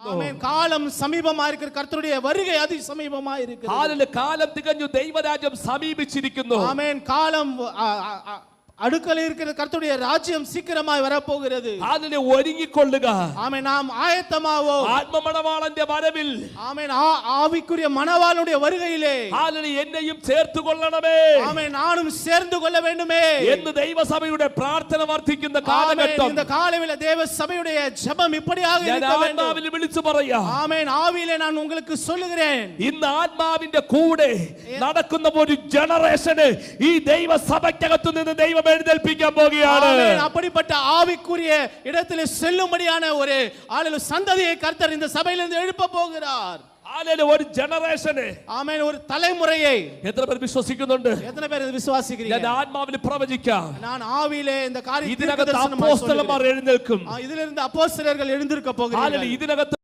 ആമേൻ കാലം സമീപമായിരിക്കുന്നു കർത്തരുടെ വരുകை അതി സമീപമായിരിക്കുന്നു ഹല്ലേലൂയ കാലം തികഞ്ഞു ദൈവരാജ്യം സമീപിച്ചിരിക്കുന്നു ആമേൻ കാലം അടുക്കൽ இருக்கிற கர்த்தருடைய ராஜ்யம் சீக்கிரமாய் வரப்போகிறது ഹല്ലേലൂയ ഒരുങ്ങിക്കൊള്ളുക ஆமென் நாம் ஆயத்தமாவோம் ആത്മമണവാളന്റെ വരവിൽ ஆமென் ஆவிக்குரிய மணவாளனுடைய வருகையிலே ഹല്ലേലൂയ എന്നെയും ചേർത്തുകൊള്ളണമേ ஆமென் நானும் சேர்ந்து கொள்ள வேண்டுமே എന്ന് ദൈവസഭയുടെ പ്രാർത്ഥന വർദ്ധിക്കുന്ന കാലഘട്ടം இந்த காலையில தேவ சபையுடைய ஜெபம் இப்படியாக இருக்க வேண்டும் ആത്മാവിൽ വിളിച്ചു പറയാ ஆமென் ஆவியிலே நான் உங்களுக்கு சொல்லுகிறேன் ഇന്ന് ആത്മാവിന്റെ കൂടെ നടക്കുന്ന ഒരു ജനറേഷന് ഈ ദൈവസഭയ്ക്കകത്തു നിന്ന് ദൈവം എഴുന്നേൽപ്പിക്കാൻ പോകുകയാണ് ஆமென் அப்படிப்பட்ட ஆவிக்குரிய இடத்திலே செல்லும்படியான ஒரு ஆளு சந்ததியை கர்த்தர் இந்த சபையிலிருந்து எழுப்ப போகிறார் ഹല്ലേലൂയ ഒരു ജനറേഷന് ஆமென் ஒரு தலைமுறையை എത്ര പേർ വിശ്വസിക്കുന്നുണ്ട് எத்தனை பேர் இது விசுவாசிக்கிறீங்க ഞാൻ ആത്മാവിൽ പ്രവചിക്കാം நான் ആവിയിலே இந்த ഇതിനകത്ത് காரியத்தை അപ്പോസ്തലന്മാർ എഴുന്നേൽക്കും இதிலிருந்து அப்போஸ்தலர்கள் எழுந்திருக்க போகிறார்கள் ഇതിനകത്ത്